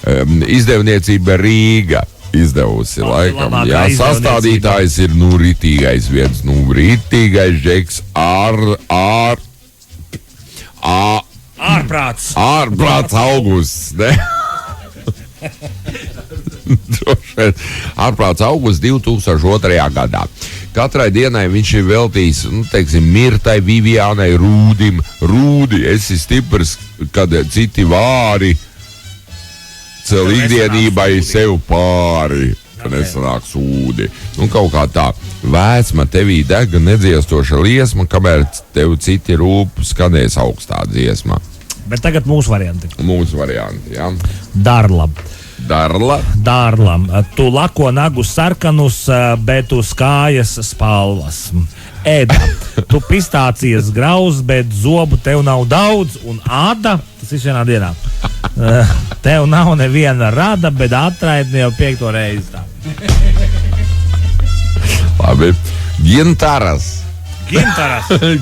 Izdevniecība Rīga izdevusi laikam. Jā, sastādītājs ir ritīgais viens, ritīgais žeks Ārprāts Augusts, ne? Ārprāts Augusts 2002. gadā. Katrai dienai viņš ir veltījis, Mirtai, Viviānai, Rūdim. Rūdi, esi stiprs, kad citi vāri cel ikdienībai sev pāri. Nesanāk sūdi. Kaut kā tā. Vēsma tevī dega nedziestoša liesma, kamēr tev citi rūp skanēs augstā dziesma. Bet tagad mūsu varianti. Jā. Dārlam. Tu lako nagus sarkanus, bet uz kājas spalvas. Ēda. Tu pistācijas grauz, bet zobu tev nav daudz. Un āda, tas ir vienā dienā. Tev nav neviena rada, bet atraidni jau 5. reizi. Labi.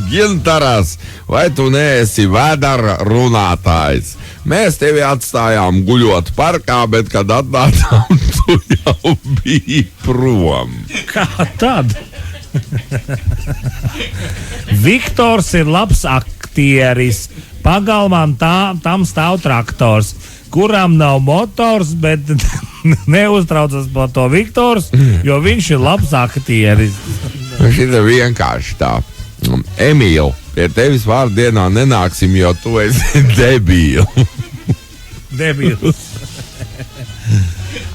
Gintaras, vai tu neesi vēdara runātājs? Mēs tevi atstājām guļot parkā, bet, kad atnācām, tu jau biji prom. Kā tad? Viktors ir labs aktieris. Pagalmām tam stāv traktors, kuram nav motors, bet neuztraucas par to Viktors, jo viņš ir labs aktieris. Šita vienkārši tā. Emīl, pie tevis vārdienā nenāksim, jo tu esi Debils.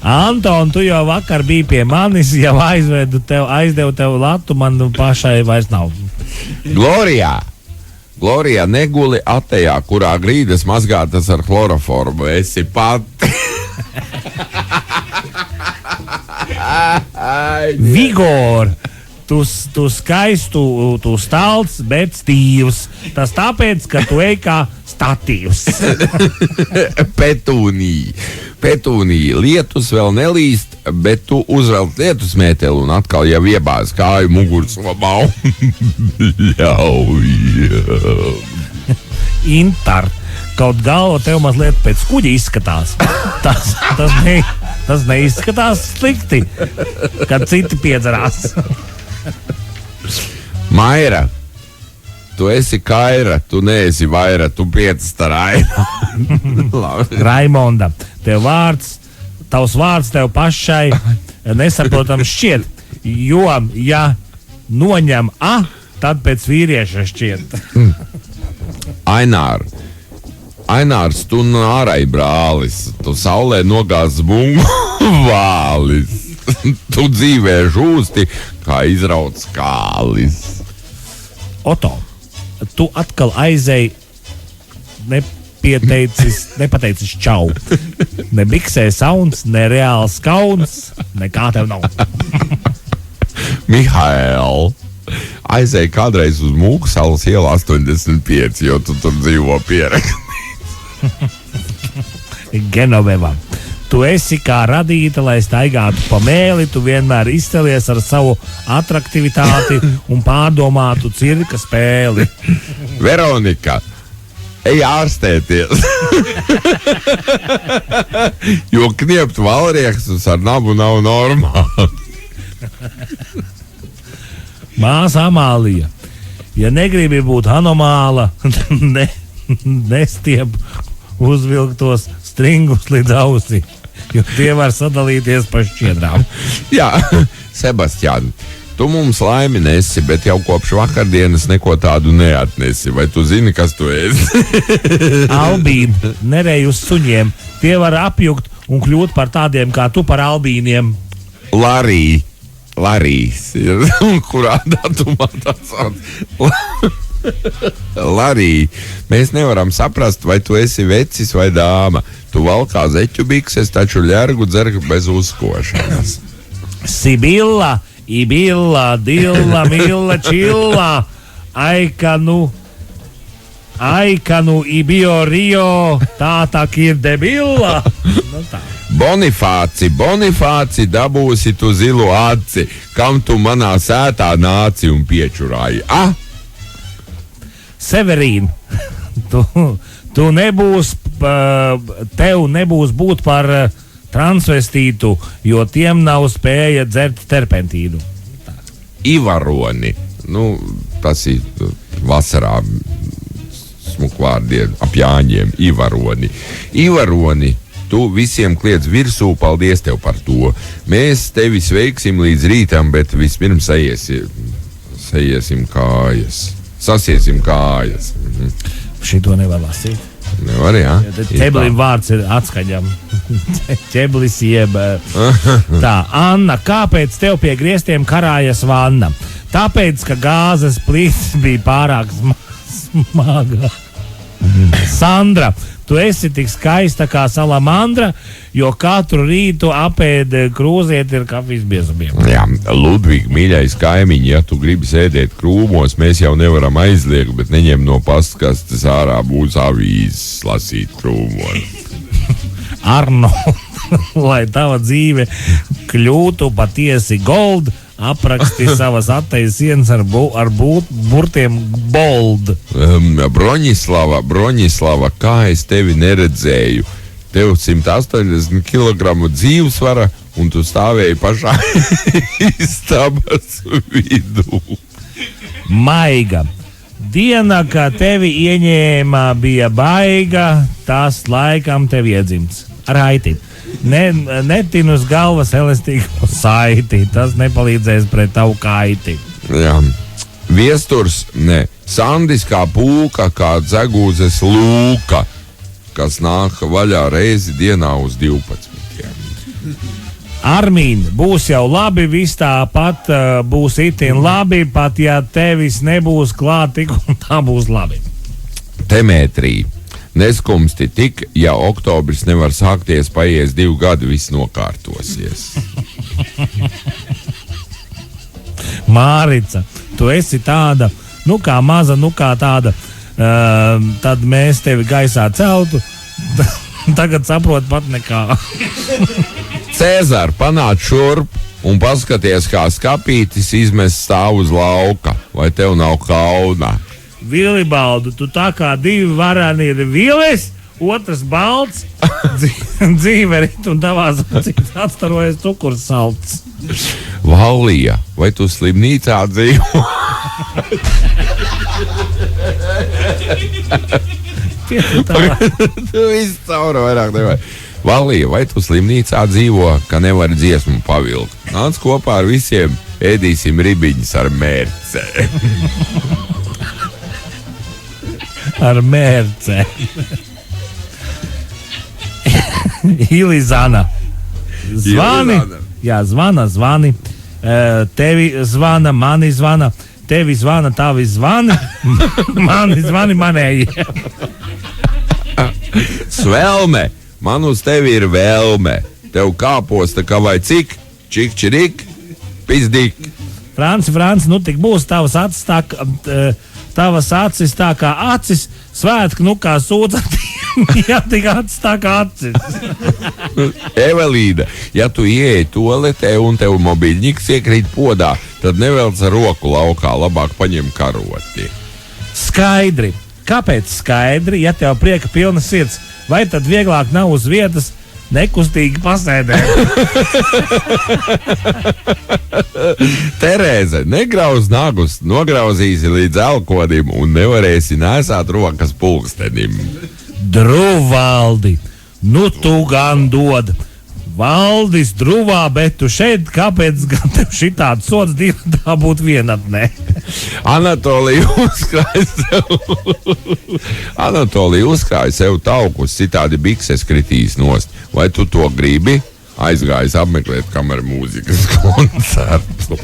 Anton, tu jau vakar biji pie manis, jau aizdevu tev latu, man pašai vairs nav. Glorijā, neguli atejā, kurā grīdas mazgātas ar chloroformu. Esi pati. Vigor, tu skaistu, tu stalts, bet stīvs. Tas tāpēc, ka tu ej kā statīvs. Petūnija, lietus vēl nelīst, bet tu uzvelc lietus mēteli un atkal jau iebāz kāju mugurslomā. Intar, kaut galva tev mazliet pēc kuģa izskatās. Tas neizskatās slikti, kad citi piedzerās. Maira, tu esi Kaira, tu neesi Vaira, tu piecstaraina. Raimonda, tavs vārds tev pašai nesaprotams šķiet, jo, ja noņem tad pēc vīrieša šķiet. Ainārs, tu nārai brālis, tu saulē nogāz bungu vālis. Tu dzīvē žūsti, kā izrauts kālis. Oto, tu atkal aizēji nepateicis čau. Ne biksē sauns, ne reāls kauns, nekā tev nav. Mihaēl, aizēji kādreiz uz Mūksalas ielu 85, jo tu tur dzīvo pierakstīt. Genoveva, tu esi kā radīta, lai staigātu pa mēli, tu vienmēr izcelies ar savu atraktivitāti un pārdomātu cirka spēli. Veronika, ej ārstēties. Jo kniept valriekstus ar nabu nav normāli. Māsa Amālija, ja negribi būt anomāla, nestiep uzvilktos stringus līdz ausī, jo tie var sadalīties pa šķiedrām. Jā, Sebastian, tu mums laimi nesi, bet jau kopš vakardienas neko tādu neatnesi. Vai tu zini, kas tu esi? Albīni, nerej uz suņiem. Tie var apjukt un kļūt par tādiem kā tu par albīniem. Larīs. Kurā datumā tas sauc? Larī, mēs nevaram saprast, vai tu esi vecis vai dāma. Tu valkā zeķu bikses, taču ļergu dzer bez uzkošanas. Sibilla, Ibilla, Dilla, Milla, Čilla, Aikanu, Ibio, Rio, tā ir debilla. Nu tā. Bonifāci, dabūsi tu zilu aci, kam tu manā sētā nāci un piečurāji. Severīna, tu nebūsi tev nebūs būt par transvestītu, jo tiem nav spēja dzert terpentīnu. Ivaroni. Tas ir vasarā smukvārdiem ap Jāņiem. Ivaroni. Tu visiem kliedz virsū, paldies tev par to. Mēs tevi sveiksim līdz rītam, bet vispirms sajiesim kājas. Sasiesim kājas. Šito nevar lasīt. Nevar, jā. Ķeblim vārds ir atskaņam. Ķeblis jeb. Tā, Anna, kāpēc tev pie griestiem karājas vanna? Tāpēc, ka gāzes plīts bija pārāk smaga. Sandra, tu esi tik skaista kā salamandra, jo katru rītu apēd krūzieti ar kafijas biezumiem. Jā, Ludvig, mīļais kaimiņi, ja tu gribi sēdēt krūmos, mēs jau nevaram aizliegt, bet neņem no pastkastes ārā būs avīzes lasīt krūmos. Arno, lai tava dzīve kļūtu patiesi gold, apraksti savas attejas sienas ar burtiem bold. Broņislava, kā es tevi neredzēju? Tev 180 kg dzīvesvara, un tu stāvēji pašā istabas vidū. Maiga. Diena, kā tevi ieņēma, bija baiga, tas laikam tev iedzimts. Raiti. Netin uz galvas elastīgu saiti. Tas nepalīdzēs pret tavu kaiti. Jā. Viesturs, Sandis kā pūka, kā dzegūzes lūka, kas nāk vaļā reizi dienā uz 12. Armīn, būs jau labi, viss tāpat būs itin labi, pat ja tevis nebūs klāt, tik un tā būs labi. Temētrī. Neskumsti tik, ja oktobris nevar sākties, paies 2 gadi, viss nokārtosies. Mārica, tu esi tāda, kā maza, kā tāda, tad mēs tevi gaisā celtu, tagad saprot pat nekā. Cēzar, panāc šurp un paskaties, kā skapītis izmest stāv uz lauka, vai tev nav kauna? Vilibaldu, tu tā kā 2 varani ir viles, otrs balts, dzīve rit un tavās acīs atstarojas cukursalts. Valija, vai tu slimnīcā dzīvo? Tu viss cauri vairāk nevajag. Valija, vai tu slimnīcā dzīvo, ka nevari dziesmu pavilkt? Nāc kopā ar visiem, ēdīsim ribiņas ar mērcē. Ar mērcē. Ilizana. Zvani. Jā, zvani. Tevi zvana, mani zvana. Tevi zvana, tavi zvani. Mani zvani, manēji. Svelme. Man uz tevi ir vēlme. Tev kāposta, kā vai cik? Čik, čirik, pizdik. Franci, tik būs tavas acis tā, tavas acis tā kā acis, svētki, kā sūdzatiem, ja tik acis tā kā acis. Evelīna, ja tu ieeji toaletē un tev mobiļņiks iekrīt podā, tad nevelc ar roku laukā, labāk paņem karoti. Skaidri. Kāpēc skaidri, ja tev prieka pilna sirds, vai tad vieglāk nav uz vietas nekustīgi pasēdēt? Terēze, negrauz nagus, nograuzīsi līdz elkonim un nevarēsi nesāt rokas pulkstenim. Druvaldi, tu gan dod. Valdis druvā, bet tu šeit, kāpēc gan tev šitāds sods divi tā būtu vienatnē? Anatolija uzkrāja sev taukus, citādi bikses kritīs nost. Vai tu to gribi? Aizgājis apmeklēt kameru mūzikas koncertu.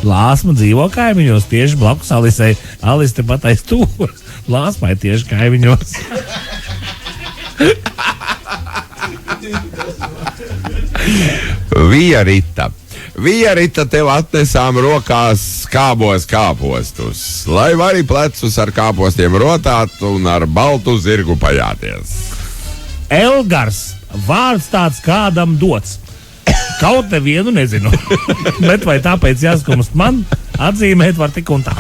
Lāsma dzīvo kaimiņos, tieši blakus Alisei. Alis te pat aiz stūra. Lāsmai tieši kaimiņos. Vija Rita tev atnesām rokās skābos kāpostus, lai vari plecus ar kāpostiem rotāt un ar baltu zirgu pajāties. Elgars, vārds tāds kādam dots. Kaut nevienu nezinu. Bet vai tāpēc jāskumst man, atzīmēt var tik un tā.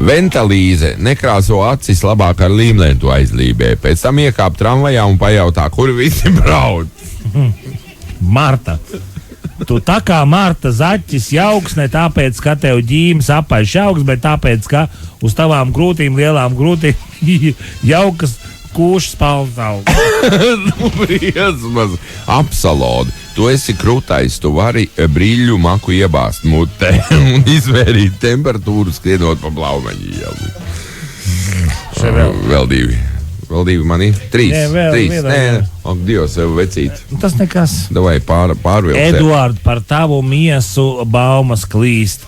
Ventalīze nekrāso acis, labāk ar līmlentu aizlībē. Pēc tam iekāp tramvajā un pajautā, kur visi brauc. Marta. Tu tā kā Marta zaķis jauks, ne tāpēc, ka tev ģīmes apaļš jauks, bet tāpēc, ka uz tavām krūtīm, lielām krūtīm jaukas kūšas paltauks. Briesmas. Apsalodi. Tu esi krūtais, tu vari brīļu maku iebāzt mutē un izvērīt temperatūru skrienot pa Blaumaņu ielu. Vēl divi mani. Trīs. Nē, ak, Dievs, jau vecīt. Tas nekas. Davai pārvilkt. Eduard, par tavu miesu baumas klīst,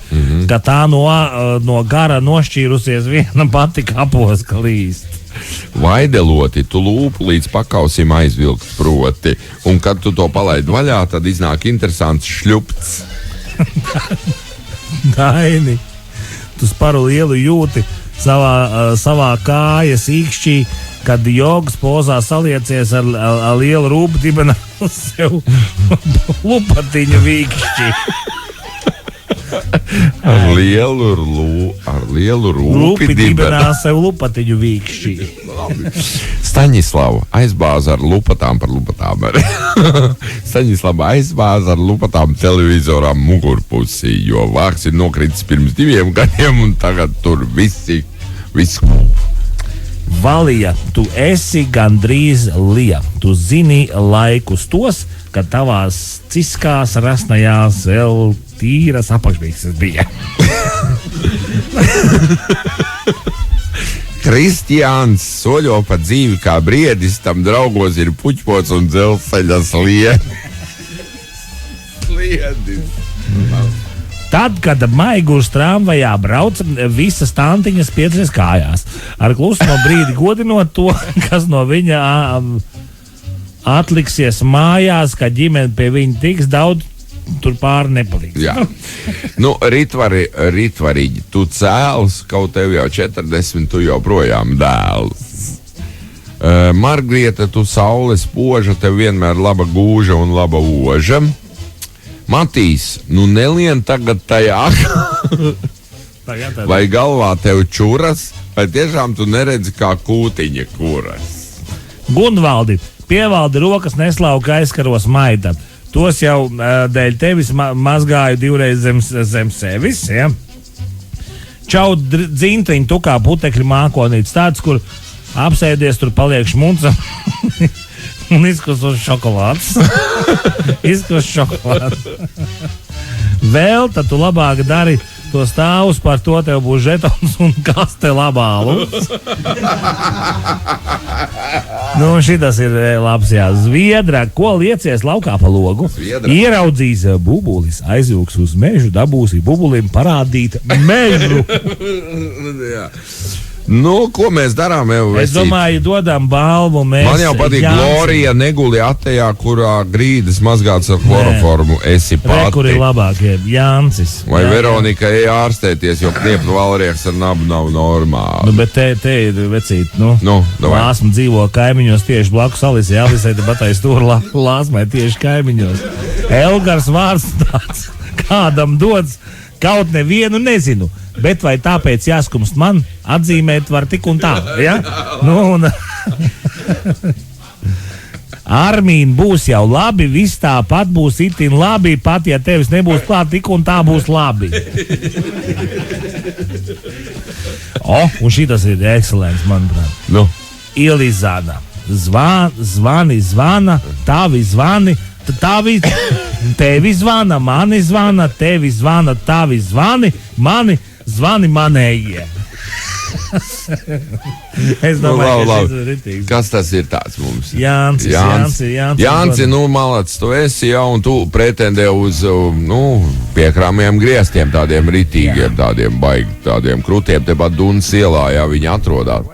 ka tā no gara nošķīrusies viena pati kapos klīst. Vaideloti, tu lūpu līdz pakausim aizvilkt proti, un kad tu to palaid vaļā, tad iznāk interesants šļupts. Daini, tu sparu lielu jūti savā kājas īkšķī, kad jogas pozā saliecies ar lielu rūpu dibenā sev lupatiņu vīkšķi. Ar lielu rūpi dibenā sev lupatiņu vīkšķi. Staņislava aizbāza ar lupatām par lupatām. Staņislava aizbāza ar lupatām televizorām mugurpusī, jo vārks ir nokritis pirms 2 gadiem un tagad tur viss kūp. Valija, tu esi gandrīz lija. Tu zini laikus tos, kad tavās ciskās rasnajās vēl tīras apakšbīksas bija. Kristiāns soļo pa dzīvi kā briedis, tam draugos ir puķpots un dzelzceļa sliedis. Tad, kad Maigurs tramvajā brauc, visas tantiņas piecies kājās. Ar klusumu brīdi godinot to, kas no viņa atliksies mājās, ka ģimene pie viņa tiks daudz, tur pāri nepaliks. Jā. Ritvarīgi, tu cēls, kaut tev jau 40, tu joprojām dēls. Margrieta, tu saules poža, tev vienmēr laba gūža un laba oža. Matīs, nelien tagad tajā, vai galvā tev čuras, vai tiešām tu neredzi kā kūtiņa kuras. Gunvaldi, pievaldi rokas neslauka aizkaros maita. Tos jau dēļ tevis mazgāju 2 reizes zem sevis, ja? Čau, dzintriņ, tu kā putekļu mākonīts, tāds, kur apsēdies, tur paliek šmunca. Un izkusos šokolādes. Vēl tad tu labāk dari to stāvus, par to tev būs žetons un kaste labālu. Šitas ir labs, jā. Zviedra, ko liecies laukā pa logu? Zviedra. Ieraudzīs bubulis, aizvilks uz mežu, dabūsi bubulim parādīt mežu. Jā. Ko mēs darām? Es domāju, dodam balvu. Man jau patīk Glorija neguli attejā, kurā grīdas mazgāts ar chloroformu. Esi pati. Kur ir labākie? Jāncis. Vai Veronika ārstēties, jo kniept valrieks ar nabu nav normāli. Bet te ir vecīt, Lāsma dzīvo kaimiņos tieši blakus Alisai. Alisai te batais tur Lāsmai tieši kaimiņos. Elgars vārds tāds, kādam dots, kaut nevienu nezinu. Bet vai tāpēc jāskumst man, atzīmēt var tik un tā, ja? Armīn, būs jau labi, viss tāpat būs itin labi, pat ja tevis nebūs klāt, tik un tā būs labi. Un šitas ir ekscelents, manuprāt. Ilizāna, zvana, tavi zvani, tevi zvana, mani zvana, tevi zvana, tavi zvani, mani zvani manējie. Es domāju, ka šis ir ritīgi. Kas tas ir tāds mums? Jānci, malacis, tu esi jau un tu pretendē uz, piekrāmiem griestiem, tādiem ritīgiem, tādiem baigi, tādiem krutiem, tepat Dunas ielā, jā, viņi atrodās.